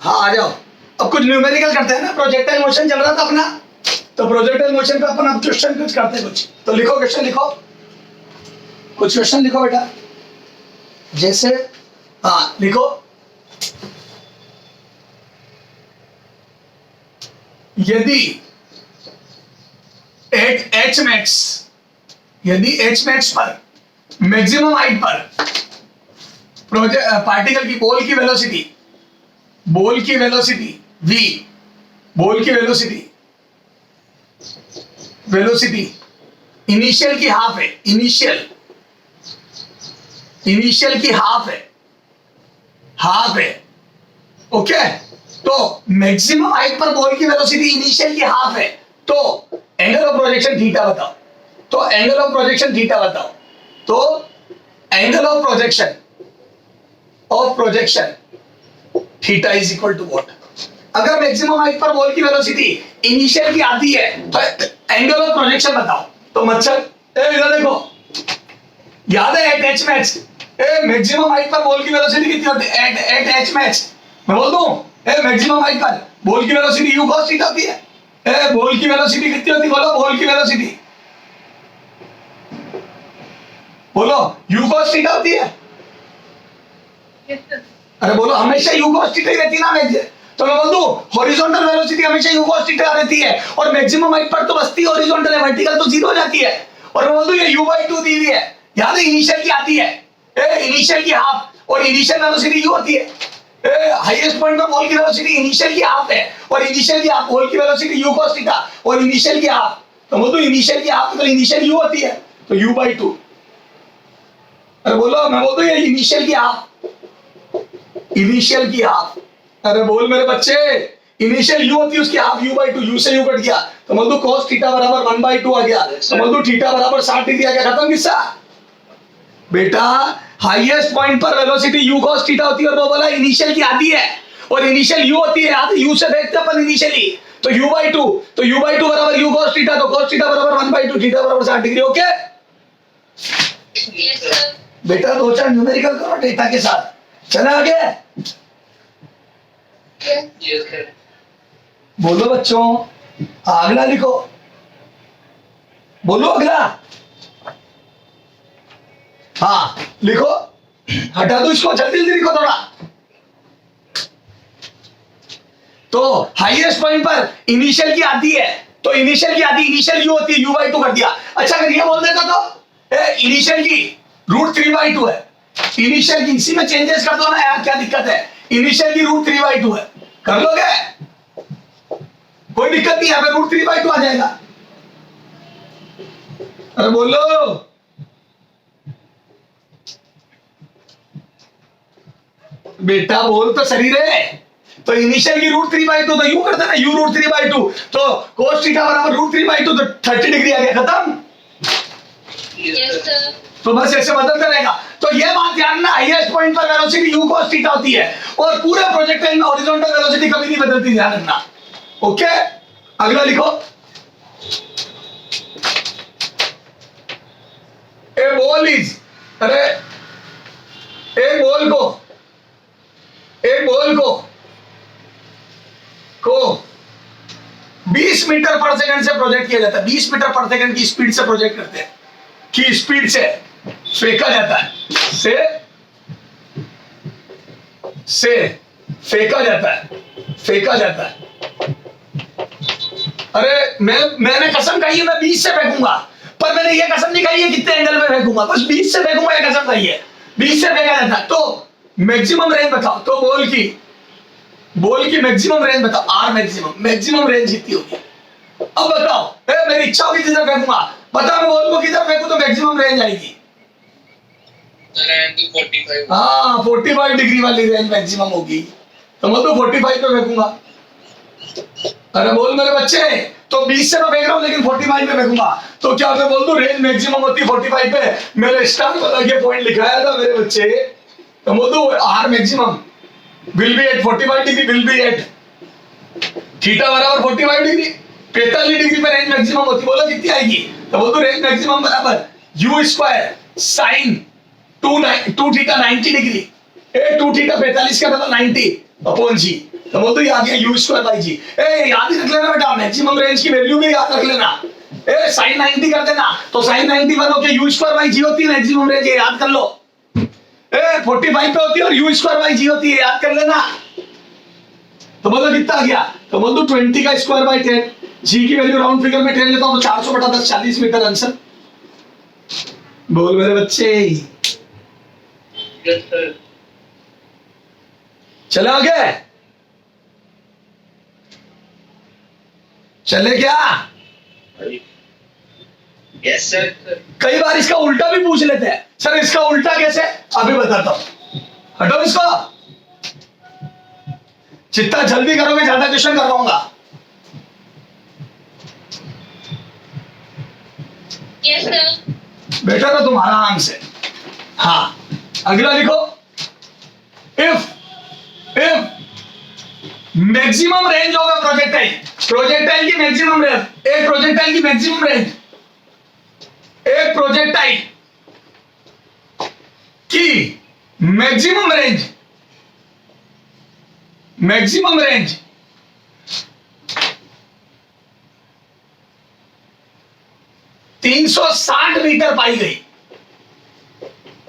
हाँ आ जाओ। अब कुछ न्यूमेरिकल करते हैं ना, प्रोजेक्टाइल मोशन चल रहा था अपना, तो प्रोजेक्टाइल मोशन पे अपन अब क्वेश्चन कुछ करते हैं कुछ। तो लिखो क्वेश्चन, लिखो कुछ क्वेश्चन लिखो बेटा। जैसे हाँ लिखो, यदि एट एच मैक्स, यदि एच मैक्स पर मैक्सिमम हाइट पर पार्टिकल की बॉल की वेलोसिटी v, बॉल की वेलोसिटी इनिशियल की हाफ है, इनिशियल की हाफ है, ओके। तो मैक्सिमम हाइट पर बॉल की वेलोसिटी इनिशियल की हाफ है, तो एंगल ऑफ प्रोजेक्शन थीटा बताओ। तो angle of projection theta is equal to what? अगर मैक्सिमम हाइट पर बॉल की वेलोसिटी इनिशियल की आती है तो एंगल ऑफ प्रोजेक्शन बताओ। तो मतलब इधर देखो, याद है at H max, maximum height पर बॉल की वेलोसिटी कितनी होती है? एट एच मैक्स मैं बोल दूं, मैक्सिमम हाइट पर बॉल की वेलोसिटी u cos थीटा होती है। बॉल की वेलोसिटी कितनी होती है? बोलो बॉल की वेलोसिटी, बोलो u cos थीटा होती है। अरे बोलो हमेशा u cos थीटा ही रहती है ना मैक्स। तो मैं बोल दूं हॉरिजॉन्टल वेलोसिटी हमेशा u cos थीटा रहती है, और मैक्सिमम हाइट पर तो बसती हॉरिजॉन्टल है, वर्टिकल तो जीरो हो जाती है। और मैं बोल दूं ये u/2 दी हुई है, याद है इनिशियल की आती है, इनिशियल की हाफ, और इनिशियल वेलोसिटी u होती है। हाईएस्ट पॉइंट पर बॉल की वेलोसिटी इनिशियल की हाफ है, और इनिशियल की हाफ बॉल की वेलोसिटी u cos थीटा, और इनिशियल की हाफ, तो बोल दूं इनिशियल की हाफ तो इनिशियल u होती है, तो u/2। अरे बोलो, मैं बोल दूं ये इनिशियल की हाफ, अरे बोल मेरे बच्चे, इनिशियल u होती है उसकी हाफ u/2, u से u कट गया, तो बोल दो cos थीटा बराबर 1/2 आ गया, तो बोल दो थीटा बराबर 60 डिग्री आ गया, खत्म किस्सा। बेटा हाईएस्ट पॉइंट पर वेलोसिटी u cos थीटा होती है, और वो बोला इनिशियल की आती है, और इनिशियल u होती है, आती u से देखते अपन इनिशियली, तो u/2, तो u/2 बराबर u cos थीटा, तो cos थीटा बराबर 1/2, थीटा बराबर 60 डिग्री। ओके बेटा, दो चार न्यूमेरिकल करो डेटा के साथ, चले आगे। बोलो बच्चों, अगला लिखो, बोलो अगला। हाँ लिखो, हटा दो इसको, जल्दी जल्दी लिखो थोड़ा। तो हाईएस्ट पॉइंट पर इनिशियल की आती है, तो इनिशियल u होती है, u/2 कर दिया। अच्छा अगर ये बोल देता तो इनिशियल की √3/2 है, इनिशियल की इसी में चेंजेस कर दो ना यार, क्या दिक्कत है? इनिशियल की √3/2 है, कर लोगे? कोई दिक्कत नहीं है, √3/2 आ जाएगा। अरे बोलो, बेटा बोल तो सही रे। तो इनिशियल की √3/2, तो यू कर देना u √3/2, तो cos थीटा बराबर √3/2, तो 30 डिग्री आ गया, खत्म। Yes sir. तो बस ऐसे बदल करेगा। तो ये बात ध्यान ना, हाईएस्ट पॉइंट पर वेलोसिटी u cos थीटा होती है, और पूरे प्रोजेक्टाइल में हॉरिजॉन्टल वेलोसिटी कभी नहीं बदलती, ध्यान रखना। ओके अगला लिखो, ए बॉल इज, अरे एक बॉल को 20 मीटर पर सेकंड से प्रोजेक्ट किया जाता है, 20 मीटर पर सेकंड की स्पीड से प्रोजेक्ट करते हैं, की स्पीड से फेंका जाता है, फेंका जाता है। अरे मैंने कसम खाई है मैं 20 से फेंकूंगा, पर मैंने ये कसम नहीं खाई है कितने एंगल में फेंकूंगा, बस 20 से फेंकूंगा, ये कसम खाई है 20 से फेंका जाता है। तो मैक्सिमम रेंज बताओ, तो बॉल की मैक्सिमम रेंज बताओ, आर मैक्सिमम रेंज कितनी होगी? अब बताओ, मेरी इच्छा होगी जिधर फेंकूंगा, बता मैं बॉल को किधर फेंकूं तो मैक्सिमम रेंज आएगी? 45। हाँ 45 डिग्री वाली रेंज मैक्सिमम होगी, तो मैं तो 45 पे फेंकूंगा। अरे बोल मेरे बच्चे, तो 20 से मैं फेंक रहा हूँ लेकिन 45 पे फेंकूंगा, तो क्या मैं बोल दूं रेंज मैक्सिमम होती है 45 पे? मेरे स्टार वाला ये पॉइंट लिखाया था मेरे बच्चे, तो बोल दूं R maximum will be at 45 degree, will be at theta बराबर 45 डिग्री, 45 डिग्री पे रेंज मैक्सिमम होती, बोलो कितनी आएगी? तो बोल दो रेंज मैक्सिमम बराबर u² sin 2 थीटा 90 डिग्री, ए 2 थीटा 45 का डबल 90 अपॉन जी। तो बोल दो ये आ गया यू स्क्वायर बाई जी। ए याद ही रख लेना बेटा, मैक्सिमम रेंज की वैल्यू भी याद रख लेना। ए साइन 90 कर देना, तो साइन 90 बनो के यू स्क्वायर बाई जी होती है मैक्सिमम रेंज, ये याद कर लो। ए 45 पे होती है और यू स्क्वायर बाई जी होती है, याद कर लेना। तो बोलो कितना आ गया, तो बोल दो 20 का स्क्वायर बाई 10, जी की वैल्यू राउंड फिगर में 10 लेता हूं तो 400 बटा 10 40 मीटर आंसर। बोल मेरे बच्चे। Yes sir. चले आगे, चले क्या? Yes sir. कई बार इसका उल्टा भी पूछ लेते हैं, सर इसका उल्टा कैसे, अभी बताता हूं। हटो इसको, जितना जल्दी करोगे ज्यादा क्वेश्चन करवाऊंगा। Yes sir. बेटा ना तुम्हारा आराम से। हाँ अगला लिखो, इफ मैक्सिमम रेंज होगा प्रोजेक्टाइल, प्रोजेक्टाइल की मैक्सिमम रेंज, एक प्रोजेक्टाइल की मैक्सिमम रेंज, एक प्रोजेक्टाइल की maximum range, maximum range 360 metre पाई गई,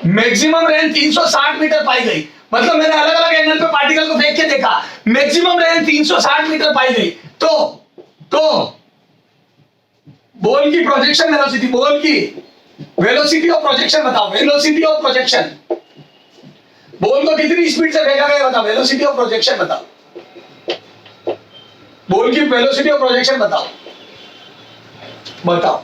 मैक्सिमम रेंज 360 मीटर पाई गई। मतलब मैंने अलग अलग एंगल पे पार्टिकल को फेंक के देखा, मैक्सिमम रेंज 360 मीटर पाई गई। तो बॉल की प्रोजेक्शन वेलोसिटी, बॉल की वेलोसिटी ऑफ प्रोजेक्शन बताओ, वेलोसिटी ऑफ प्रोजेक्शन, बॉल को कितनी स्पीड से फेंका गया बताओ, वेलोसिटी ऑफ प्रोजेक्शन बताओ, बॉल की वेलोसिटी ऑफ प्रोजेक्शन बताओ, बताओ।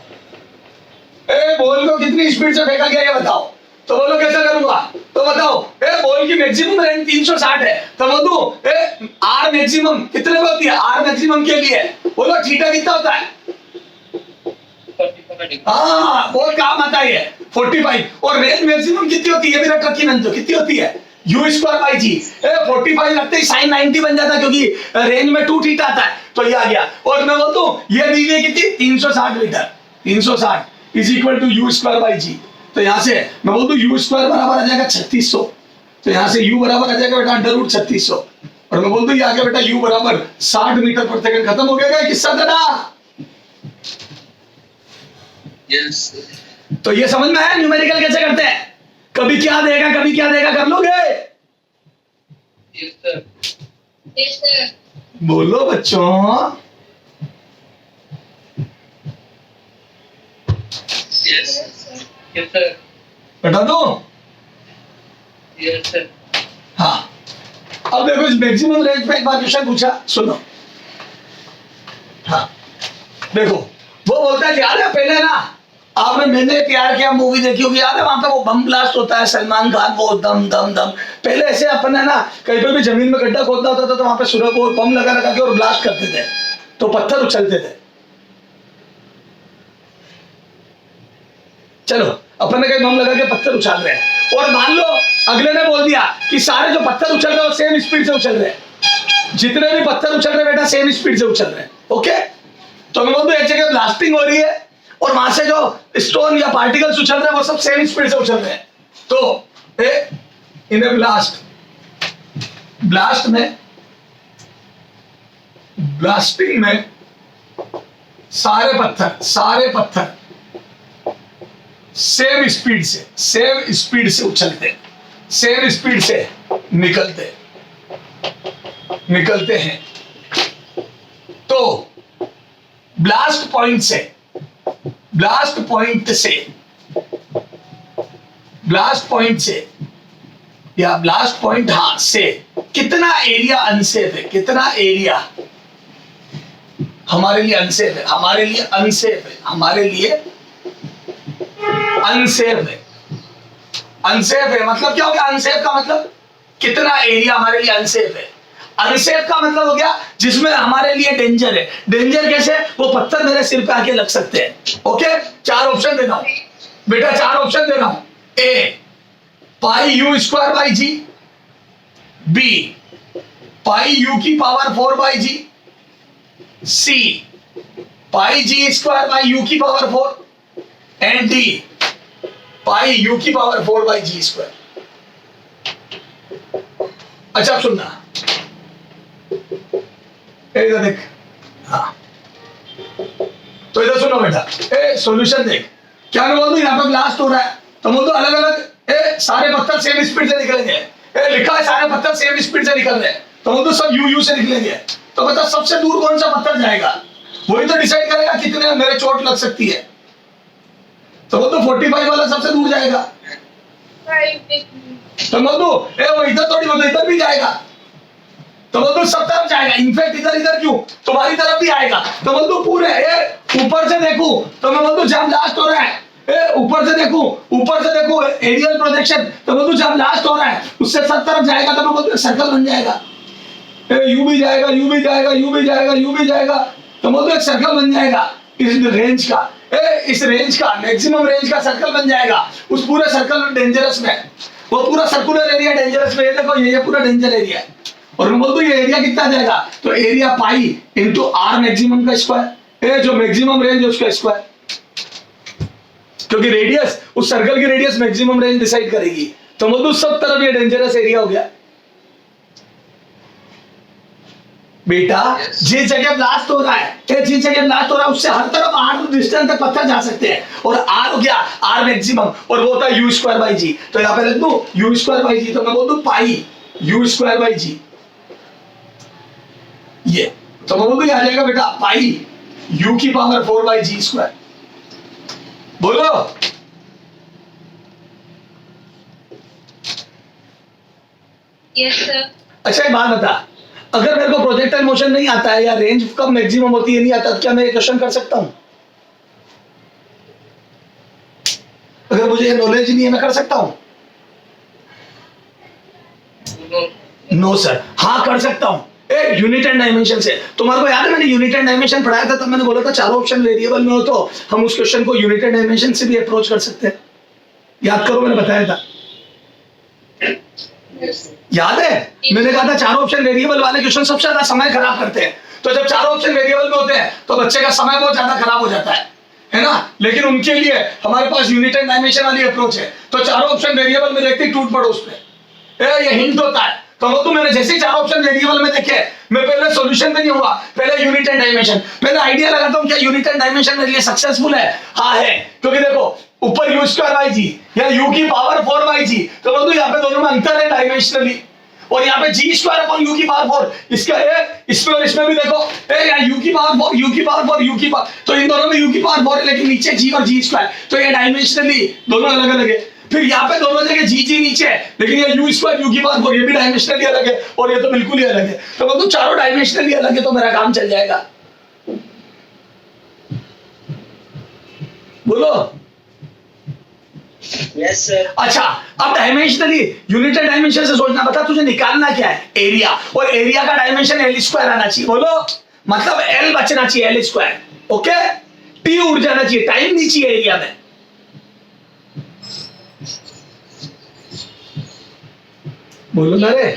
ए बॉल को कितनी स्पीड से फेंका गया ये बताओ। तो बोलो कैसा करूंगा, तो बताओ। ए बॉल की मैक्सिमम रेंज 360 है, तो बोलो ए आर मैक्सिमम कितने में होती है, आर मैक्सिमम के लिए बोलो थीटा कितना होता है। हाँ बहुत काम आता है 45, और रेंज मैक्सिमम कितनी होती है, मेरा ट्रकी में तो कितनी होती है, यू स्क्वायर बाई जी। 45 लगते ही साइन 90 बन जाता क्योंकि रेंज में 2 थीटा आता है, तो ये आ गया। और मैं बोलता हूँ ये दी गई कितनी 360 metre, 360 is equal to u square by g. तो यहाँ से मैं बोलता हूँ यू स्क्वायर बराबर आ जाएगा 3600, तो यहाँ से यू बराबर आ जाएगा बेटा अंडर रूट 3600, और मैं बोलता हूँ ये आ गया बेटा यू बराबर 60 मीटर पर सेकंड। खत्म हो गया किस्सा तेरा। यस। तो ये समझ में आया न्यूमेरिकल कैसे करते हैं, कभी क्या देगा कभी क्या देगा, कर लोगे। Yes sir. Yes sir. बोलो बच्चों। यस। Yes sir. बता दो। Yes sir. हाँ अब देखो इस मैक्सिमम रेंज पे एक बार क्वेश्चन पूछा, सुनो। हाँ देखो वो बोलता है याद है पहले ना आपने मैंने प्यार किया मूवी देखी होगी, याद है वहां पे वो बम ब्लास्ट होता है, सलमान खान वो दम दम दम। पहले ऐसे अपन है ना कहीं पे भी जमीन में गड्ढा खोदना होता था तो वहां पे सूर्य को बम लगा लगा के और ब्लास्ट करते थे तो पत्थर उछलते थे। चलो अपन ने कहीं बम लगा के पत्थर उछाल रहे हैं, और मान लो अगले ने बोल दिया कि सारे जो पत्थर उछल रहे हैं वो सेम स्पीड से उछल रहे हैं, जितने भी पत्थर उछल रहे हैं बेटा सेम स्पीड से उछल रहे हैं। ओके तो मैं बोलता हूँ एक जगह ब्लास्टिंग हो रही है और वहां से जो स्टोन या पार्टिकल्स उछल रहे हैं वो सब सेम स्पीड से उछल रहे हैं। तो इन ए ब्लास्टिंग में सारे पत्थर सेम स्पीड से उछलते, सेम स्पीड से निकलते हैं। तो ब्लास्ट पॉइंट हाँ से कितना एरिया अनसेफ है, कितना एरिया हमारे लिए अनसेफ है, हमारे लिए अनसेफ है, हमारे लिए अनसेफ है। अनसेफ है मतलब क्या हो गया, अनसेफ का मतलब कितना एरिया हमारे लिए अनसेफ है। अनसेफ का मतलब हो गया जिसमें हमारे लिए डेंजर है। डेंजर कैसे, वो पत्थर मेरे सिर पे आके लग सकते हैं। ओके 4 ऑप्शन देता हूं बेटा, 4 ऑप्शन दे रहा हूं। A pi u square by g, B pi u की power 4 by g, C pi g square by u की power 4 and D pi u की पावर 4 बाई जी स्क्वायर। अच्छा अब सुनना, इधर देख, हाँ तो इधर सुनो बेटा, ए सॉल्यूशन देख, क्या मैं बोल दूं यहाँ पे ब्लास्ट हो रहा है तो बोल दो अलग अलग सारे पत्थर सेम स्पीड से निकलेंगे, लिखा है सारे पत्थर सेम स्पीड से निकल रहे हैं तो बोल दो सब यू से निकलेंगे, तो बता सबसे दूर कौन सा पत्थर जाएगा, वही तो डिसाइड करेगा कितने मेरे चोट लग सकती है, तो बोल दो 45 वाला सबसे दूर जाएगा, 5 तो बोल दो वो इधर थोड़ी, बोल दो इधर भी जाएगा, तो बोल दो सब तरफ जाएगा, इनफैक्ट इधर इधर क्यों तुम्हारी तरफ भी आएगा, तो बोल दो पूरे ऊपर से देखो तो मैं बोल दो जब लास्ट हो रहा है, ऊपर से देखो एरियल प्रोजेक्शन, तो बोल दो जब लास्ट हो रहा है उससे सब तरफ जाएगा, तो मैं बोल दो सर्कल बन जाएगा, यू भी जाएगा यू भी जाएगा यू भी जाएगा यू भी जाएगा, तो बोल दो एक सर्कल बन जाएगा इस रेंज का, इस रेंज का मैक्सिमम रेंज का सर्कल बन जाएगा, उस पूरे सर्कल डेंजरस में, वो पूरा सर्कुलर एरिया डेंजरस में, ये देखो ये पूरा डेंजर एरिया है, और मैं बोल दूं ये एरिया कितना जाएगा, तो area pi into R maximum का स्क्वायर, जो मैक्सिमम रेंज है उसका स्क्वायर, क्योंकि रेडियस उस सर्कल की रेडियस मैक्सिमम रेंज डिसाइड करेगी, तो बोल दूं सब तरफ ये डेंजरस एरिया हो गया बेटा, जिस जगह ब्लास्ट हो रहा है, जिस जगह ब्लास्ट हो रहा है उससे हर तरफ आर डिस्टेंस तक पत्थर जा सकते हैं, और आर हो गया आर मैक्सिमम, और वो होता है यू स्क्वायर बाई जी, तो यहाँ पे लिख दूं यू स्क्वायर बाई जी, तो मैं बोल दूं पाई यू स्क्वायर बाई जी, ये तो मैं बोल दूं आ जाएगा बेटा पाई यू की पावर 4 बाई जी स्क्वायर, बोलो Yes, sir. अच्छा एक बात बता, अगर मेरे को प्रोजेक्टाइल मोशन नहीं आता है या रेंज कब मैक्सिमम होती है नहीं आता, तो क्या मैं ये क्वेश्चन कर सकता हूं, अगर मुझे ये नॉलेज नहीं है मैं कर सकता हूं, नो सर, हाँ कर सकता हूं, एक यूनिट एंड डायमेंशन से, तुम्हारे को याद है मैंने यूनिट एंड डायमेंशन पढ़ाया था, तब मैंने बोला था चारों ऑप्शन वेरिएबल में हो तो हम उस क्वेश्चन को यूनिट एंड डायमेंशन से भी अप्रोच कर सकते हैं, याद करो मैंने बताया था, याद है मैंने कहा था चारों ऑप्शन वेरिएबल वाले क्वेश्चन सबसे ज्यादा समय खराब करते हैं, तो जब चारों ऑप्शन वेरिएबल में होते हैं तो बच्चे का समय बहुत ज्यादा खराब हो जाता है ना, लेकिन उनके लिए हमारे पास यूनिट एंड डायमेंशन वाली अप्रोच है, तो चारों ऑप्शन वेरिएबल में देखते टूट पड़ो उस पर, ये हिंट होता है, तो मैंने जैसे चार ऑप्शन वेरिएबल में देखे, मैं पहले सॉल्यूशन पे नहीं हुआ, पहले यूनिट एंड डायमेंशन, पहले आइडिया लगाता हूं क्या यूनिट एंड डायमेंशन मेरे लिए सक्सेसफुल है, हाँ है, क्योंकि देखो ऊपर यू स्क्वायर बाई जी या यू की पावर 4 बाई जी, तो बोल यहाँ पे दोनों में अंतर है डायमेंशनली, और यहाँ पे जी स्क्वायर अपॉन यू की पावर 4, इसका इसमें और इसमें भी देखो यू की पावर 4 यू की पावर 4 यू की पावर, तो इन दोनों में यू की पावर 4 है लेकिन नीचे जी और जी स्क्वायर, तो ये डायमेंशनली दोनों अलग अलग है, फिर यहाँ पे दोनों जगह जी जी नीचे है लेकिन ये यू स्क्वायर यू की पावर 4 ये भी डायमेंशनली अलग है और ये तो बिल्कुल ही अलग है, तो बोल चारों डायमेंशनली अलग है तो मेरा काम चल जाएगा, बोलो Yes, sir. अच्छा अब डायमेंशनली यूनिट एंड डायमेंशन से सोचना, बता तुझे निकालना क्या है, एरिया, और एरिया का डायमेंशन एल स्क्वायर आना चाहिए, बोलो मतलब एल बचना चाहिए एल स्क्वायर, ओके, टी उड़ जाना चाहिए, टाइम नहीं चाहिए एरिया में, बोलो ना रे,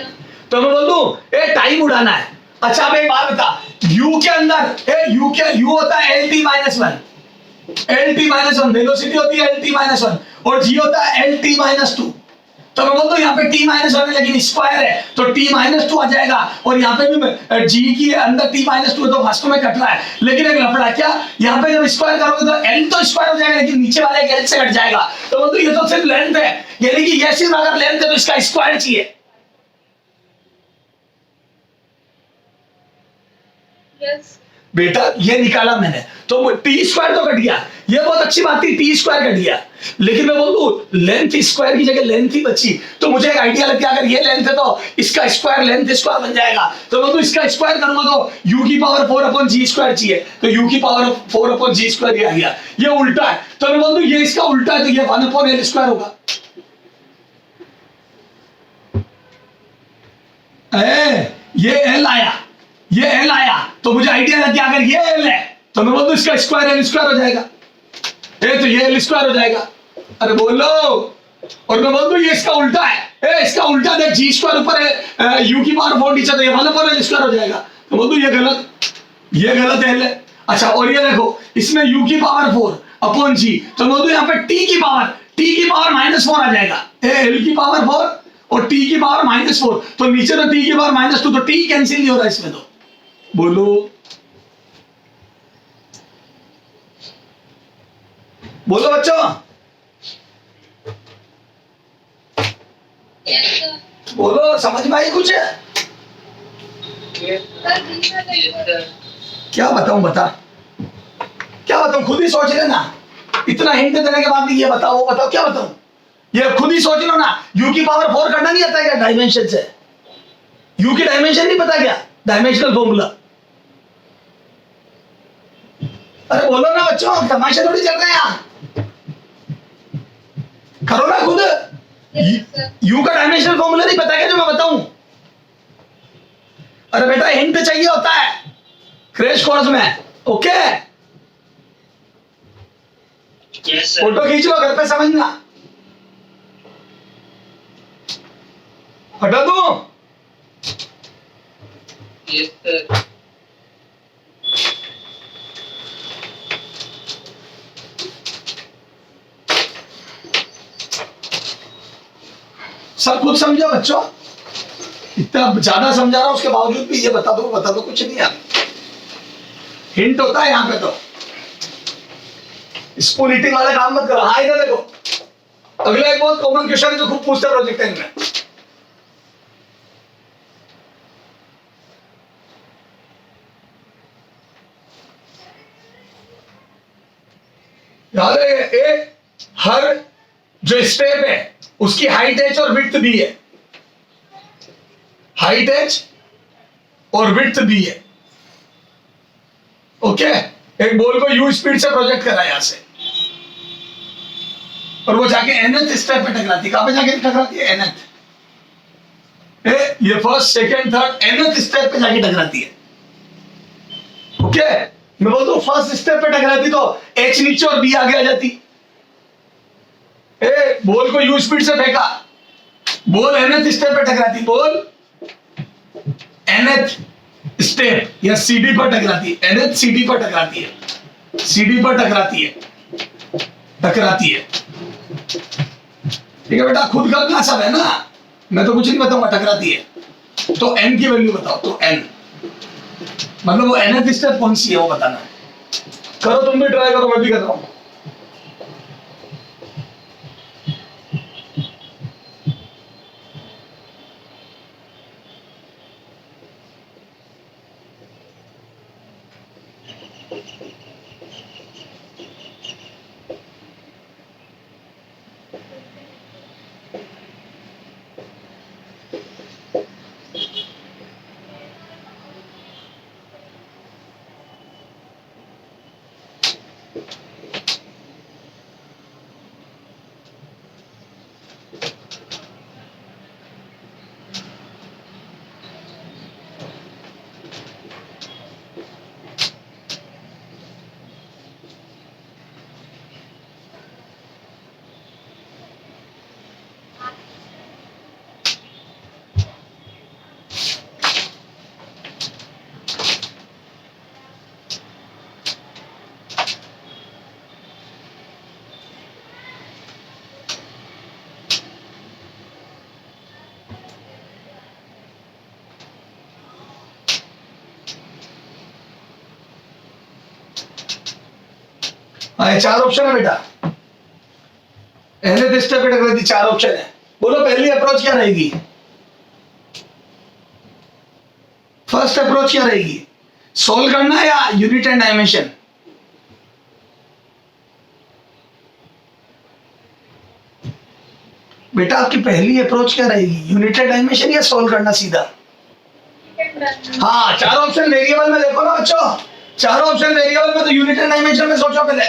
तो मैं बोल दूं टाइम उड़ाना है, अच्छा अब एक बात बता, यू के अंदर यू होता है L T minus one, L T minus one velocity होती है एल टी माइनस वन, और जी होता है एल टी माइनस टू, तो मैं बोलता हूँ यहाँ पे टी माइनस वन है लेकिन स्क्वायर है तो टी माइनस टू आ जाएगा, और यहाँ पे भी जी की अंदर टी माइनस टू है तो वास्तव में कट रहा है, लेकिन एक लफड़ा क्या, यहाँ पे जब स्क्वायर करोगे तो एल तो स्क्वायर हो जाएगा लेकिन नीचे वाले एल से कट जाएगा, तो बोलते ये तो सिर्फ लेंथ है, यानी कि ये सिर्फ अगर लेंथ है तो इसका स्क्वायर चाहिए, Yes. बेटा ये निकाला मैंने, तो टी स्क्वायर तो कट गया, ये बहुत अच्छी बात थी टी स्क्वायर कट गया, लेकिन मैं बोल दूं लेंथ स्क्वायर की जगह लेंथ ही बची, तो मुझे एक आइडिया लग गया अगर ये लेंथ है तो इसका स्क्वायर लेंथ स्क्वायर बन जाएगा, तो बोल दूं इसका स्क्वायर करूंगा तो यू की पावर 4 अपॉन जी स्क्वायर चाहिए, तो यू की पावर 4 अपॉन जी स्क्वायर आ गया, ये उल्टा है, तो मैं बोल दूं ये इसका उल्टा है तो ये 1 अपॉन एल स्क्वायर होगा, ये एल आया, ये एल आया, तो मुझे आइडिया लग गया अगर ये एल है तो मैं बोल दूं इसका स्क्वायर एल स्क्वायर हो जाएगा, तो ये एल स्क्वायर हो जाएगा, अरे बोलो, और मैं बोल दूं ये इसका उल्टा है, इसका उल्टा देख जी स्क्वायर ऊपर है यू की पावर 4 नीचे, तो ये 1 अपॉन एल स्क्वायर हो जाएगा, तो बोल दूं ये गलत एल है, अच्छा और ये देखो इसमें यू की पावर 4 अपॉन जी, तो बोल दूं यहाँ पे टी की पावर -4 आ जाएगा, एल की पावर 4 और t की पावर -4, तो नीचे तो t की पावर -2, तो t कैंसिल नहीं हो रहा इसमें। तो बोलो बोलो बच्चों, Yes, sir. बोलो, समझ में आई कुछ? Yes, Sir, these are yes, like sir. क्या बताऊं, बता क्या बताऊं, खुद ही सोच लेना। इतना हिंट देने के बाद भी ये बताओ वो बताओ, क्या बताऊं, ये खुद ही सोच लो ना। u की पावर 4 करना नहीं आता क्या डायमेंशन से? u की डायमेंशन नहीं पता क्या? Dimensional formula. अरे बोलो ना बच्चों, तमाशे थोड़ी चल रहे हैं यहाँ, करो ना खुद। yes, sir. u का डायमेंशनल फॉर्मूला नहीं पता क्या जो मैं बताऊं? अरे बेटा हिंट चाहिए होता है क्रैश कोर्स में, ओके? Yes, sir. फोटो खींच लो, घर पे समझना। हटा दो। Yes, sir. सब कुछ समझो बच्चों, इतना ज्यादा समझा रहा हूं उसके बावजूद भी ये बता दो, कुछ नहीं यार। हिंट होता है यहाँ पे तो। स्पून ईटिंग वाले काम मत करो। हाँ इधर देखो, अगला एक बहुत कॉमन क्वेश्चन है जो खूब पूछते हैं प्रोजेक्ट में। याद है ए, हर जो स्टेप है उसकी हाइट एच और विड्थ दी है, हाइट एच और विड्थ दी है, ओके? एक बॉल को यू स्पीड से प्रोजेक्ट करा यहां से, और वो जाके nth स्टेप पे टकराती है। कहां पे जाके टकराती है? nth। ये first second third nth step पे जाके टकराती है, ओके? मैं बोलता हूं फर्स्ट स्टेप पे टकराती तो h नीचे और b आगे आ जाती। बॉल को यू स्पीड से फेंका, बॉल nth स्टेप पे टकराती, बॉल nth स्टेप या सीडी पर टकराती है, nth सीडी पर टकराती है, सीडी पर टकराती है, टकराती है। ठीक है बेटा, खुद करना सब है ना, मैं तो कुछ नहीं बताऊंगा। टकराती है तो n की वैल्यू बताओ, तो n मतलब वो nth स्टेप कौन सी है वो बताना है। करो, तुम भी ट्राई करो, मैं भी कर रहा हूं। हाँ, चार ऑप्शन है बेटा, nth स्टेप पे टकराती, चार ऑप्शन है। बोलो पहली अप्रोच क्या रहेगी? फर्स्ट अप्रोच क्या रहेगी? सोल्व करना या यूनिट एंड डायमेंशन? बेटा आपकी पहली अप्रोच क्या रहेगी, यूनिट एंड डायमेंशन या सोल्व करना सीधा? हाँ, चार ऑप्शन वेरिएबल में देखो ना बच्चों, चार ऑप्शन वेरिएबल में, तो यूनिट एंड डायमेंशन में सोचो पहले।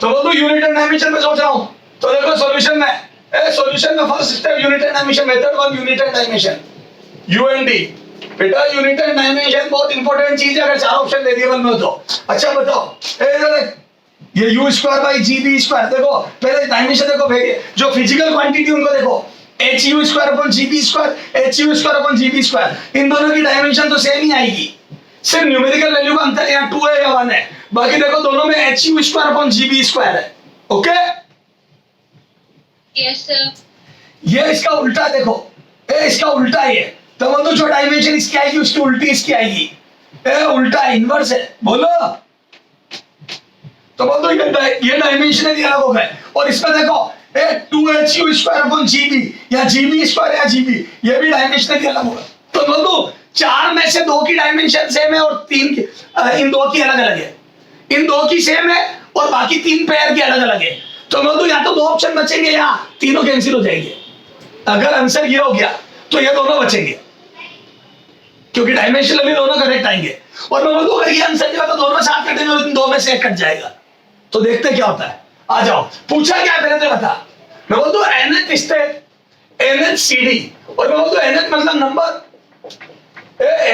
तो बोलो यूनिट एंड डायमेंशन में सोच रहा हूं, तो देखो सॉल्यूशन में, सॉल्यूशन में first step unit and dimension, method 1 unit and dimension, UND. बेटा यूनिट एंड डायमेंशन बहुत इंपॉर्टेंट चीज है अगर चार ऑप्शन वेरिएबल में हो तो। अच्छा बताओ, ये u square by g B square, देखो पहले डायमेंशन देखो, जो फिजिकल क्वांटिटी उनको देखो, h you square upon G B square, h you square upon G B square, इन दोनों की डायमेंशन तो सेम ही आएगी, सिर्फ न्यूमेरिकल वैल्यू का अंतर यहाँ 2 है या 1 है, बाकी देखो दोनों में H you square upon G B square है, ओके? Yes, sir. ये इसका उल्टा देखो, इसका उल्टा है। तो बोल दो जो डायमेंशन इसकी आएगी उसकी उल्टी इसकी आएगी। उल्टा है, इनवर्स है। बोलो। तो बोल दो ये डायमेंशनली अलग हो गए। और इसमें देखो 2HU स्क्वायर अपॉन GB या GB स्क्वायर या GB, ये भी डायमेंशनली अलग होगा। तो बोल दो 4 में से 2 की डायमेंशन सेम है और 3 की इन 2 की अलग अलग है। इन 2 की सेम है और बाकी 3 पेयर की अलग अलग है। तो बोल दो या तो 2 ऑप्शन बचेंगे या तीनों कैंसिल हो जाएंगे। अगर आंसर ये हो गया तो ये दोनों बचेंगे क्योंकि डायमेंशनली दोनों करेक्ट आएंगे। और मैं बोल दूं अगर ये आंसर दिया तो दोनों साथ कटेंगे और इन 2 में से एक कट जाएगा। तो देखते क्या होता है। आ जाओ, पूछा क्या पहले तो बता। मैं बोल दूं nth स्टेप, nth CD, और मैं बोल दूं nth मतलब नंबर,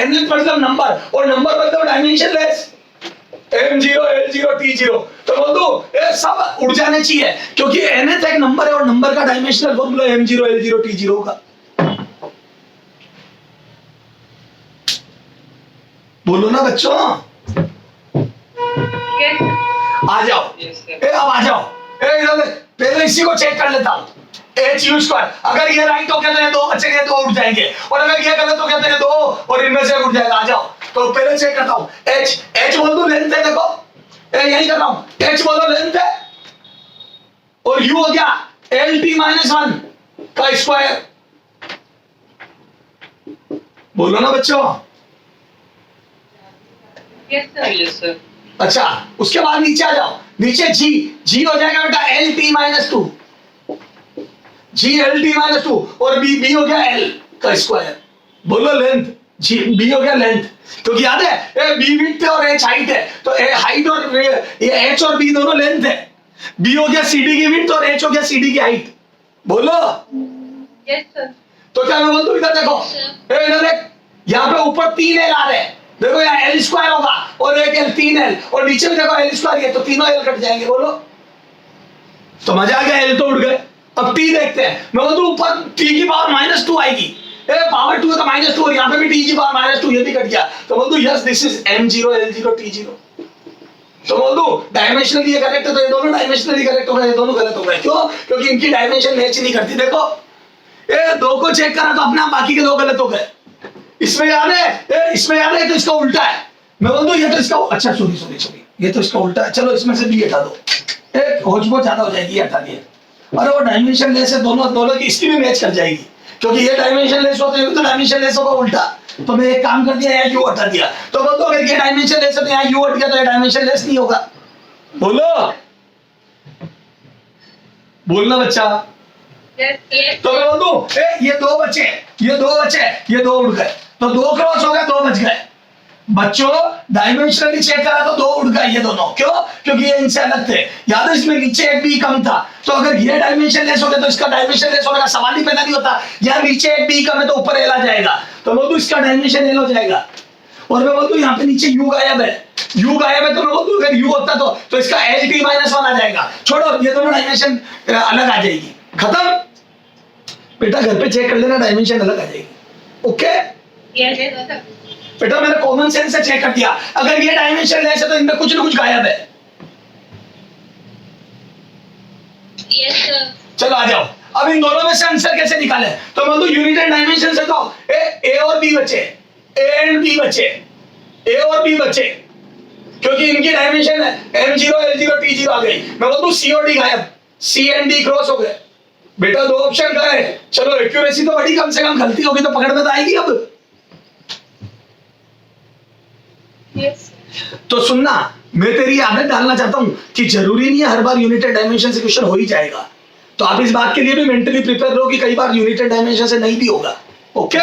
nth मतलब नंबर और नंबर मतलब dimension less, M0 L0 T0। तो बोल दो ये सब उड़ जाने चाहिए क्योंकि nth एक नंबर है और नंबर का dimensional formula M0 L0 T0 का। बोलो ना बच्चों। Yes. आ जाओ। Yes, sir. अब आ जाओ। इधर पहले इसी को चेक कर लेता हूं। HU स्क्वायर, अगर ये राइट हो गया तो ये 2 बचेंगे, 2 उठ जाएंगे। और अगर ये गलत हो गया तो ये 2 और इनमें से उठ जाएगा। आ जाओ। तो पहले चेक करता हूं। H बोल दो लेंथ है, देखो यही कर रहा हूं। H बोलो लेंथ है और U हो गया LT-1 का स्क्वायर। बोलो ना बच्चों। Yes, sir. Yes, sir. अच्छा, उसके बाद नीचे आ जाओ। नीचे G हो जाएगा बेटा LT-2, G LT-2 और B हो गया L का स्क्वायर। बोलो लेंथ, B हो गया लेंथ क्योंकि याद है B विड्थ है और H हाइट है। तो हाइट और ये H और B दोनों लेंथ है। B हो गया CD की विड्थ और H हो गया CD की हाइट। बोलो। Yes, sir. तो क्या मैं बोल दूं, इधर देखो, इधर देख, यहाँ पे ऊपर 3L आ रहे हैं। देखो यहाँ L स्क्वायर होगा और एक L 3L और नीचे भी देखो L स्क्वायर है तो तीनों L कट जाएंगे। बोलो। तो मजा आ गया, L तो उड़ गए। अब T देखते हैं। मैं बोल दूं ऊपर T की पावर -2 आएगी। पावर 2 है तो -2 और यहाँ पे भी T की पावर -2, ये भी कट गया। तो बोल दूं yes this is M0 L0 T0। तो बोल दूं डायमेंशनली ये करेक्ट है तो ये दोनों डायमेंशनली करेक्ट हो गए, ये दोनों गलत हो गए। क्यों? क्योंकि इनकी डायमेंशन मैच नहीं करती। देखो 2 को चेक करा तो अपने आप बाकी के 2 गलत हो गए। इसमें याद है, इसमें याद है तो इसका उल्टा है। मैं बोल दूं ये तो इसका, अच्छा सॉरी ये तो इसका उल्टा है। चलो इसमें से B हटा दो, एक होचपोच ज्यादा हो जाएगी, ये हटा दिया। अरे वो डायमेंशन लेस है, दोनों की इसकी भी मैच कर जाएगी क्योंकि ये डायमेंशन लेस होता है तो डायमेंशन लेस होगा उल्टा। तो मैं एक काम कर दिया, यहाँ U हटा दिया। तो बोल दो अगर ये डायमेंशन लेस है तो यहाँ U हट गया तो ये डायमेंशन लेस नहीं होगा। बोलो। बोलना बच्चा। Yes, yes. तो मैं बोल दूं ये 2 बचे, ये 2 उड़ गए। तो 2 क्रॉस हो गए, 2 बच गए। बच्चों डायमेंशनली चेक करा तो 2 उड़ गए ये दोनों। क्यों? क्योंकि ये इनसे अलग थे। याद है इसमें नीचे एक B कम था। तो अगर ये डायमेंशन लेस हो गया तो इसका डायमेंशन लेस होने का सवाल ही पैदा नहीं होता। यहाँ नीचे एक B कम है तो ऊपर L आ जाएगा। तो बोल दूं इसका डायमेंशन L हो जाएगा। और मैं बोल दूं यहाँ पे नीचे U गायब है, तो मैं बोल दूं अगर U होता तो इसका LT-1 आ जाएगा। छोड़ो, ये दोनों डायमेंशन अलग आ जाएगी। खत्म बेटा, घर पे चेक कर लेना, डायमेंशन अलग आ जाएगी। Okay Yes, yes, sir. बेटा, मैंने कॉमन सेंस से चेक कर दिया। अगर ये डायमेंशन लेस है तो इनमें कुछ ना कुछ गायब है। Yes, sir. चलो आ जाओ। अब इन दोनों में से आंसर कैसे निकाले? तो मैं यूनिट एंड डायमेंशन से तो A और B बचे, A एंड B बचे, A और B बचे क्योंकि इनकी डायमेंशन है M0 L0 T0 आ गई। मैं बोल दूं C और D गायब, C एंड D क्रॉस हो गए। बेटा 2 ऑप्शन गए। चलो एक्यूरेसी तो बड़ी, कम से कम गलती होगी तो पकड़ में तो आएगी। अब Yes. तो सुनना, मैं तेरी आदत डालना चाहता हूं कि जरूरी नहीं है हर बार यूनिट एंड डायमेंशन से क्वेश्चन हो ही जाएगा। तो आप इस बात के लिए भी मेंटली प्रिपेयर रहो कि कई बार यूनिट एंड डायमेंशन से नहीं भी होगा। Okay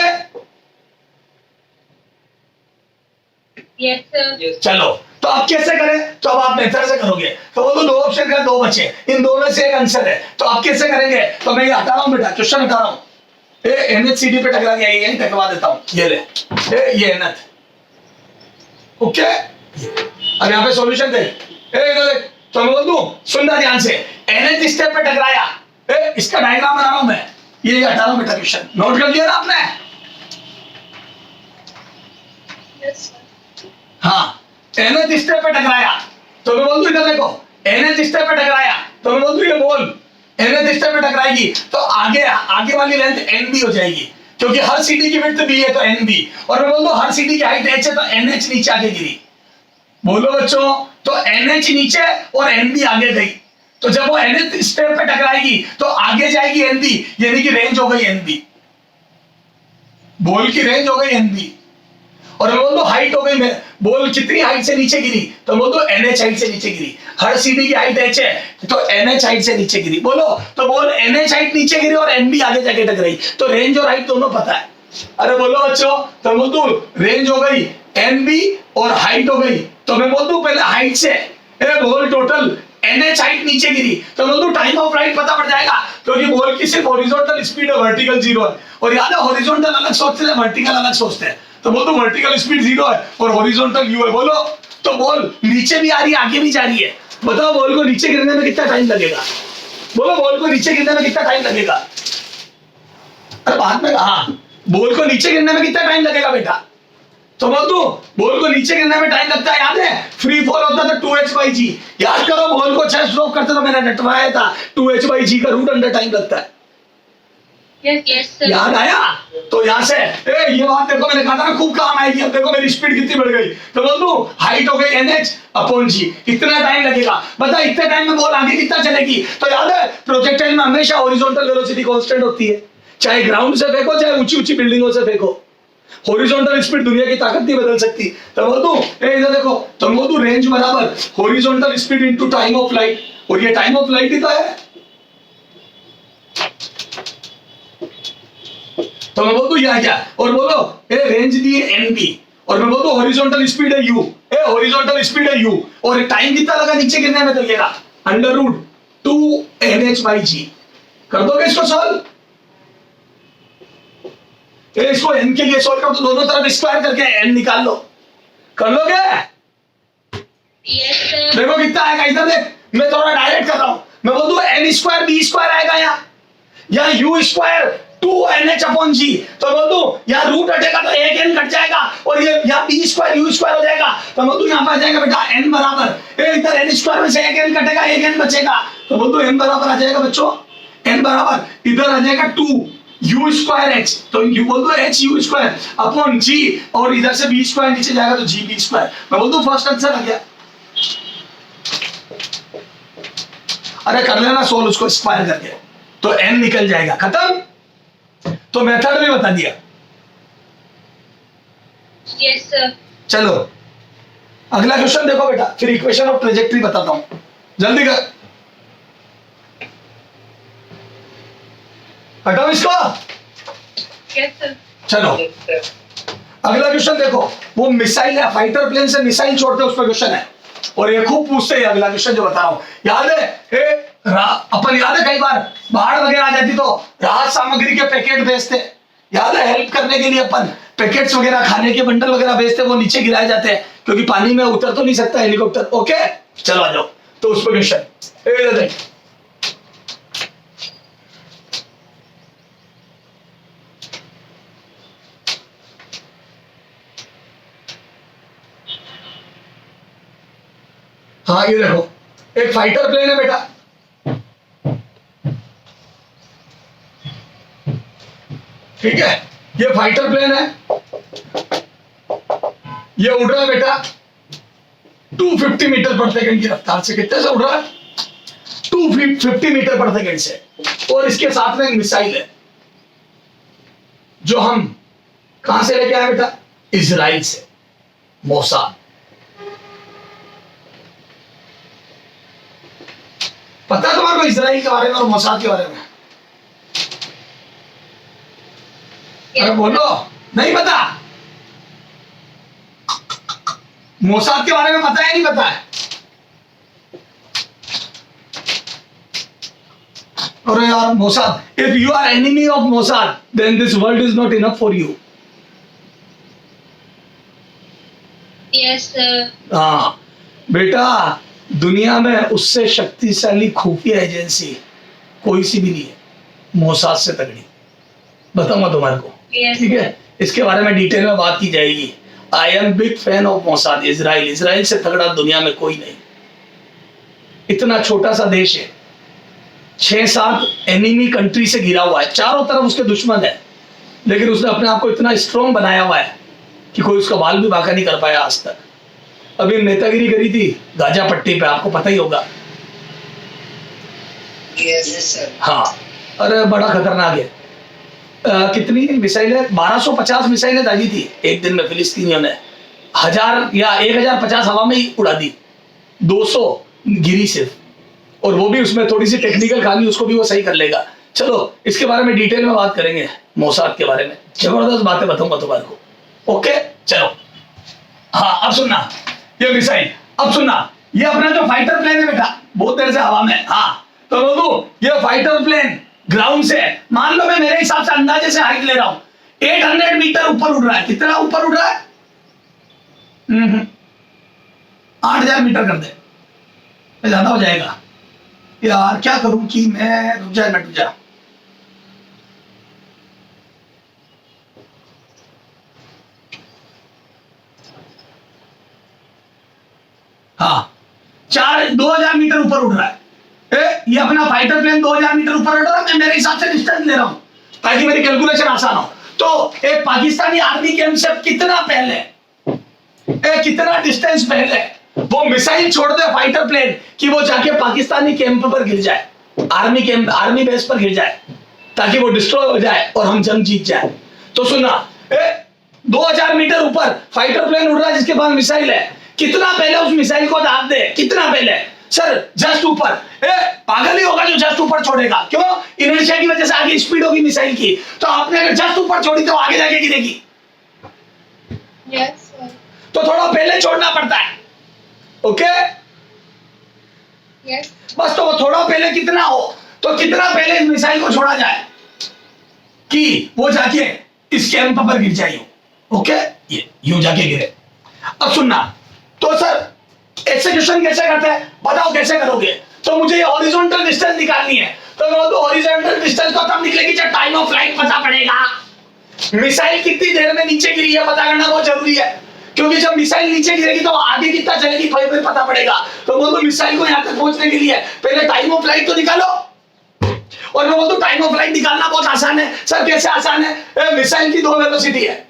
Yes, sir. Yes. चलो, तो अब कैसे करें? तो अब आप मेथड से करोगे। तो वो तो 2 ऑप्शन का 2 बचे, इन 2 में से एक आंसर है। तो आप कैसे करेंगे? तो मैं ये हटा रहा हूं बेटा, क्वेश्चन हटा रहा हूं। NHCD पे टकरा गया, ये टकरा देता हूं। ये ले, ये NH। ओके, अब यहाँ पे सॉल्यूशन दे। इधर देख। तो मैं बोल दूं, सुनना ध्यान से। NH स्टेप पे टकराया, इसका डायग्राम बना रहा हूं मैं। ये हटा रहा हूं बेटा, क्वेश्चन नोट कर लिया ना आपने? Yes, sir. हाँ, NH स्टेप पे टकराया। तो मैं बोल दूं इधर देखो, NH स्टेप पे टकराया। तो मैं बोल दूं ये बोल NH स्टेप पे टकराएगी तो आगे वाली लेंथ NB हो जाएगी। क्योंकि हर सीडी की विड्थ बी है तो एन बी, और मैं बोल दूं हर सीडी की हाइट एच है तो एन एच नीचे आके गिरी। बोलो बच्चों, तो एन एच नीचे और एन बी आगे गई, तो जब वो एन एच स्टेप पे टकराएगी तो आगे जाएगी एन बी, यानी कि रेंज हो गई एन बी, बॉल की रेंज हो गई एन बी। और मैं बोल दो हाइट हो गई, बॉल कितनी हाइट से नीचे गिरी, तो बोल दो एन एच हाइट से नीचे गिरी। हर सीडी की हाइट एच है तो एन एच हाइट से नीचे गिरी। बोलो, तो बॉल एन एच हाइट नीचे गिरी और एन बी आगे जाके टकराई, तो रेंज और हाइट दोनों पता है। अरे बोलो बच्चों, तो बोल दू रेंज हो गई एन बी और हाइट हो गई, तो मैं बोल दू पहले हाइट से ball total N H height नीचे गिरी, तो बोल दू टाइम ऑफ राइट पता पड़ जाएगा, क्योंकि बॉल की सिर्फ हॉरिजॉन्टल स्पीड है, वर्टिकल जीरो है। और याद है हॉरिजॉन्टल अलग सोचते हैं, वर्टिकल अलग सोचते हैं, तो बोल दो वर्टिकल स्पीड जीरो है और हॉरिजॉन्टल यू है। बोलो, तो बॉल नीचे भी आ रही है आगे भी जा रही है, बताओ बॉल को नीचे गिरने में कितना टाइम लगेगा? बोलो, बॉल को नीचे गिरने में कितना टाइम लगेगा? अरे बाद में, हाँ, बॉल को नीचे गिरने में कितना टाइम लगेगा बेटा? तो बोल दो बॉल को नीचे गिरने में टाइम लगता है, याद है फ्री फॉल होता था 2h/g, याद करो बॉल को चेस्ट ड्रॉप करते तो मैंने रटवाया था 2h/g का रूट अंडर टाइम लगता है। Yes, sir. याद आया? तो यहाँ से ये बात देखो, मैंने कहा था ना खूब काम आएगी। अब देखो मेरी स्पीड कितनी बढ़ गई, तो बोल दू हाइट हो गई NH/g, कितना टाइम लगेगा बता, इतने टाइम में बॉल आगे कितना चलेगी? तो याद है प्रोजेक्टाइल में हमेशा हॉरिजॉन्टल वेलोसिटी कांस्टेंट होती है, चाहे ग्राउंड से फेंको चाहे ऊंची ऊंची बिल्डिंगों से फेंको, हॉरिजॉन्टल स्पीड दुनिया की ताकत नहीं बदल सकती। तो बोल दू इधर देखो, तो बोल दू रेंज बराबर horizontal speed into time of light, और ये टाइम ऑफ लाइट ही तो है। तो मैं बोल दूं यह क्या, और बोलो रेंज दी है एन बी, और मैं बोल दूं हॉरिजॉन्टल स्पीड है यू, हॉरिजॉन्टल स्पीड है यू, और टाइम कितना लगा नीचे गिरने में? तो ये रहा √2NH/g। कर दोगे इसको सॉल्व? इसको n के लिए सॉल्व कर दो, दोनों तरफ स्क्वायर करके n निकाल लो, कर लोगे? Yes, sir. देखो कितना आएगा, इधर देख, मैं थोड़ा डायरेक्ट कर रहा हूं, मैं बोल दूं n² b² आएगा यहाँ, या u² 2NH/g, तो बोल दूं यहाँ रूट हटेगा तो एक n कट जाएगा, और ये यहाँ b² u² हो जाएगा, तो बोल दूं यहाँ पर आ जाएगा बेटा n बराबर, इधर n² में से एक n कटेगा, एक n बचेगा, तो बोल दूं n बराबर आ जाएगा बच्चों, n बराबर इधर आ जाएगा 2u²h, तो यू बोल दो HU²/g, और इधर से b² नीचे जाएगा तो gb²। मैं बोल दूं फर्स्ट आंसर आ गया। अरे कर लेना सोल्व उसको स्क्वायर करके, तो n निकल जाएगा, खत्म। तो मेथड भी बता दिया। Yes, sir. चलो अगला क्वेश्चन देखो बेटा, फिर इक्वेशन ऑफ ट्रेजेक्टरी बताता हूं, जल्दी कर, हटाओ इसको। Yes, sir. चलो अगला क्वेश्चन देखो, वो मिसाइल है, फाइटर प्लेन से मिसाइल छोड़ते उस पर क्वेश्चन है, और ये खूब पूछते हैं अगला क्वेश्चन जो बता रहा हूं। याद है अपन, याद है कई बार बाढ़ वगैरह आ जाती तो राहत सामग्री के पैकेट भेजते, याद है हेल्प करने के लिए अपन पैकेट्स वगैरह, खाने के बंडल वगैरह भेजते, वो नीचे गिराए जाते हैं क्योंकि पानी में उतर तो नहीं सकता हेलीकॉप्टर। ओके चलो आ जाओ, तो उस पर क्वेश्चन हाँ ये देखो, एक फाइटर प्लेन है बेटा, ठीक है, ये फाइटर प्लेन है, ये उड़ रहा है बेटा 250 मीटर पर सेकंड की रफ्तार से, कितने से उड़ रहा है? 250 मीटर पर सेकंड से, और इसके साथ में एक मिसाइल है जो हम कहां से लेके आए बेटा? इजराइल से, मोसाद। पता है तुम्हारे को इजराइल के बारे में और मोसाद के बारे में? अरे बोलो, नहीं पता? मोसाद के बारे में पता है नहीं पता है? अरे यार Mossad, if you are enemy of Mossad then this world is not enough for you. Yes, sir. हाँ बेटा, दुनिया में उससे शक्तिशाली खुफिया एजेंसी कोई सी भी नहीं है मोसाद से तगड़ी, बताऊंगा तुम्हारे को। Yes, ठीक है, इसके बारे में डिटेल में बात की जाएगी। I am big fan of Mossad. Israel से तगड़ा दुनिया में कोई नहीं। इतना छोटा सा देश है, 6-7 एनिमी कंट्री से घिरा हुआ है, चारों तरफ उसके दुश्मन है, लेकिन उसने अपने आप को इतना स्ट्रॉन्ग बनाया हुआ है कि कोई उसका बाल भी बांका नहीं कर पाया आज तक। अभी नेतागिरी करी थी गाजा पट्टी पे, आपको पता ही होगा। Yes, sir. हाँ, अरे बड़ा खतरनाक है। कितनी मिसाइलें, 1250 मिसाइलें दागी थी एक दिन में फिलिस्तीनियों ने। 1000 या 1050 हवा में ही उड़ा दी, 200 गिरी सिर्फ, और वो भी उसमें थोड़ी सी टेक्निकल खामी, उसको भी वो सही कर लेगा। चलो इसके बारे में डिटेल में बात करेंगे, मोसाद के बारे में जबरदस्त बातें बताऊंगा तुम्हारे को। ओके चलो, हाँ अब सुनना ये मिसाइल, अब सुनना ये अपना जो फाइटर प्लेन है बेटा, बहुत देर से हवा में। हाँ तो बोलूं ये फाइटर प्लेन ग्राउंड से, मान लो मैं मेरे हिसाब से अंदाजे से हाइट ले रहा हूं, 800 मीटर ऊपर उड़ रहा है। कितना ऊपर उड़ रहा है? 8000 मीटर कर दे, ज्यादा हो जाएगा यार, क्या करूं कि मैं, रुक जा। हाँ 2000 मीटर ऊपर उड़ रहा है। ये अपना फाइटर प्लेन 2000 मीटर ऊपर उड़ रहा है। मैं मेरे हिसाब से डिस्टेंस ले रहा हूं ताकि मेरी कैलकुलेशन आसान हो। तो एक पाकिस्तानी आर्मी कैंप से कितना पहले, कितना डिस्टेंस पहले वो मिसाइल छोड़ दे फाइटर प्लेन कि वो जाके पाकिस्तानी कैंप पर गिर जाए, आर्मी बेस पर गिर जाए, ताकि वो डिस्ट्रॉय हो जाए और हम जंग जीत जाए। तो सुना, 2000 मीटर ऊपर फाइटर प्लेन उड़ रहा है जिसके पास मिसाइल है। कितना पहले उस मिसाइल को दाग दे, कितना पहले? सर जस्ट ऊपर। पागल ही होगा जो जस्ट ऊपर छोड़ेगा, क्यों? इनर्शिया की वजह से आगे स्पीड होगी मिसाइल की, तो आपने अगर जस्ट ऊपर छोड़ी तो आगे जाके गिरेगी। Yes, sir. तो थोड़ा पहले छोड़ना पड़ता है। Okay Yes. बस, तो वो थोड़ा पहले कितना हो, तो कितना पहले इस मिसाइल को छोड़ा जाए कि वो जाके इस कैंप पर गिर जाए। ओके, ये यूं जाके गिरे। अब सुनना, तो सर एक्सिक्यूशन कैसे करते हैं, बताओ कैसे करोगे? तो मुझे ये हॉरिजॉन्टल डिस्टेंस निकालनी है। तो मैं तो हॉरिजॉन्टल डिस्टेंस को तब निकलेगी जब टाइम ऑफ फ्लाइट पता पड़ेगा। मिसाइल कितनी देर में नीचे गिरी है पता करना बहुत जरूरी है, क्योंकि जब मिसाइल नीचे गिरेगी तो आगे कितना चलेगी फिर पता पड़ेगा। तो बोल मिसाइल को यहाँ तक पहुंचने के लिए पहले टाइम ऑफ फ्लाइट तो निकालो। और मैं बोलता हूँ टाइम ऑफ फ्लाइट निकालना बहुत आसान है। सर कैसे आसान है? मिसाइल की 2 वेलोसिटी है,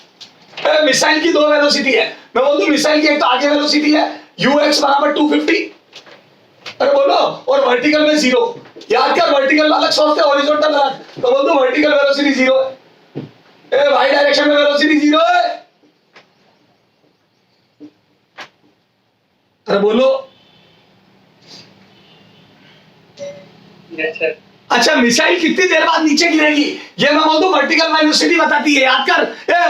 मिसाइल की 2 वेलोसिटी है। मैं बोलता हूँ मिसाइल की एक तो आगे वेलोसिटी है ux बराबर 250, अरे बोलो, और वर्टिकल में 0। याद कर, वर्टिकल अलग सोचते हैं, हॉरिजॉन्टल अलग। तो बोल दो वर्टिकल वेलोसिटी 0 है, वाई डायरेक्शन में वेलोसिटी 0 है। अरे बोलो। Yes, sir. अच्छा मिसाइल कितनी देर बाद नीचे गिरेगी ये मैं बोल दूं वर्टिकल वेलोसिटी बताती है। याद कर,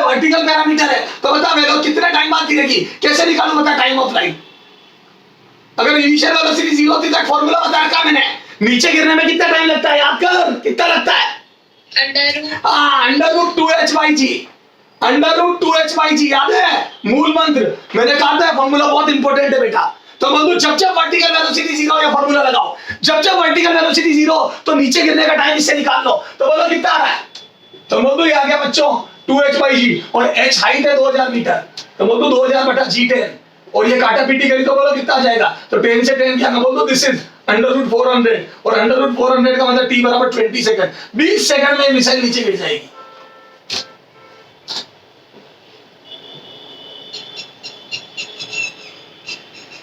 वर्टिकल पैरामीटर है। तो बता वेलो कितने टाइम बाद गिरेगी, कैसे निकालूं बता टाइम ऑफ फ्लाइट। अगर इनिशियल वेलोसिटी 0 होती तो फॉर्मूला बता रखा मैंने, नीचे गिरने में कितना टाइम लगता है, याद कर कितना लगता है? Under root 2h/g, under root 2h/g याद है मूल मंत्र। मैंने कहा था फॉर्मूला बहुत इंपॉर्टेंट है बेटा। तो बोल दो जब वर्टिकल वेलोसिटी 0 या फॉर्मूला लगाओ, जब वर्टिकल वेलोसिटी 0 तो नीचे गिरने का टाइम इससे निकाल लो। तो बोलो कितना आ रहा है? तो बोल दो ये आ गया बच्चों 2h/g, और h हाइट है 2000 मीटर। तो बोल दो 2000/g10, और ये काटा पीटी करी तो बोलो कितना आ जाएगा? तो 10 से 10 क्या, मैं बोल दो दिस इज अंडर रूट 400, और अंडर रूट 400 का मतलब t बराबर 20 सेकंड। 20 सेकंड में मिसाइल नीचे गिर जाएगी।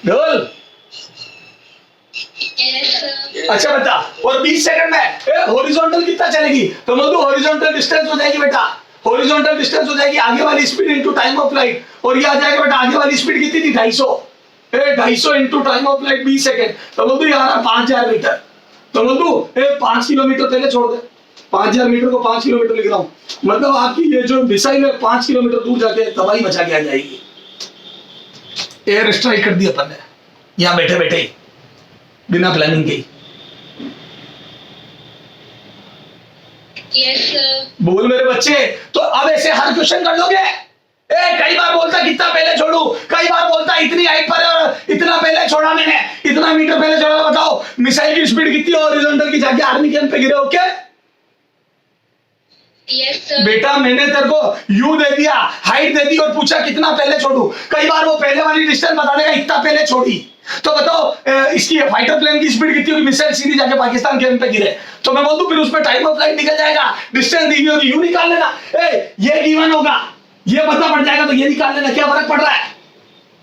बोल। Yes, sir. अच्छा बता, और 20 सेकंड में हॉरिजॉन्टल कितना चलेगी? तो मैं हॉरिजॉन्टल डिस्टेंस हो जाएगी बेटा, हॉरिजॉन्टल डिस्टेंस हो जाएगी आगे वाली speed into time of flight, और ये आ जाएगा बेटा आगे वाली स्पीड कितनी थी 250 into time of flight 20 second. तो बोल दो यार 5000 मीटर। तो बोल दो 5 किलोमीटर पहले छोड़ दे, 5000 मीटर को 5 किलोमीटर लिख रहा हूँ, मतलब आपकी ये जो मिसाइल है 5 किलोमीटर दूर जाके तबाही मचा के आ जाएगी। एयर स्ट्राइक कर दी अपन ने यहाँ बैठे बैठे ही, बिना प्लानिंग के। Yes, sir. बोल मेरे बच्चे। तो अब ऐसे हर क्वेश्चन कर लोगे? कई बार बोलता कितना पहले छोड़ू, कई बार बोलता इतनी हाइट पर है, इतना पहले छोड़ा मैंने, इतना मीटर पहले छोड़ा। बताओ मिसाइल की स्पीड कितनी है हॉरिजॉन्टल की, जाके आर्मी कैंप पे गिरे हो क्या? Yes, sir. बेटा मैंने तेरे को यू दे दिया, हाइट दे दी, और पूछा कितना पहले छोड़ू। कई बार वो पहले वाली डिस्टेंस बता देगा इतना पहले छोड़ी, तो बताओ इसकी फाइटर प्लेन की स्पीड कितनी होगी, मिसाइल सीधी जाके पाकिस्तान के पे गिरे, तो मैं बोल दूं फिर उसमें टाइम ऑफ फ्लाइट निकल जाएगा, डिस्टेंस दी हुई होगी, यू निकाल लेना, ये गिवन होगा, ये पता पड़ जाएगा, तो ये निकाल लेना, क्या फर्क पड़ रहा है?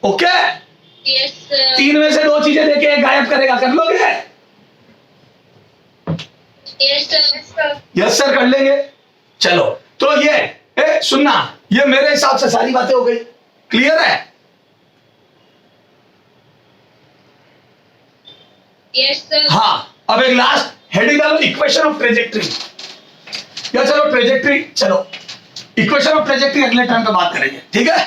Okay, Yes, sir. 3 में से 2 चीजें देके एक गायब करेगा, कर लोगे? Yes, sir. Yes, sir. Yes sir कर लेंगे। चलो तो ये सुनना, ये मेरे हिसाब से सारी बातें हो गई, क्लियर है? Yes, sir. हाँ, अब एक लास्ट हेडिंग डालो, इक्वेशन ऑफ ट्रेजेक्ट्री, या चलो ट्रेजेक्ट्री, चलो इक्वेशन ऑफ ट्रेजेक्ट्री अगले टाइम पे बात करेंगे, ठीक है?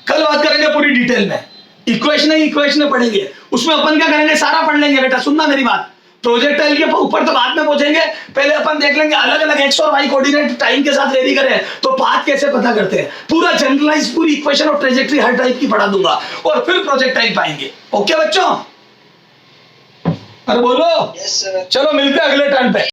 कल बात करेंगे पूरी डिटेल में, इक्वेशन पढ़ेंगे, उसमें अपन क्या करेंगे, सारा पढ़ लेंगे बेटा, सुनना मेरी बात, प्रोजेक्टाइल के ऊपर तो बाद में पहुंचेंगे, पहले अपन देख लेंगे अलग अलग एक्स और वाई कोऑर्डिनेट टाइम के साथ रेडी करें तो पाथ कैसे पता करते हैं, पूरा जनरलाइज पूरी equation of trajectory her type की पढ़ा दूंगा, और फिर प्रोजेक्टाइल पाएंगे। ओके बच्चों, अरे बोलो, Yes, sir. चलो मिलते हैं अगले टाइम पे।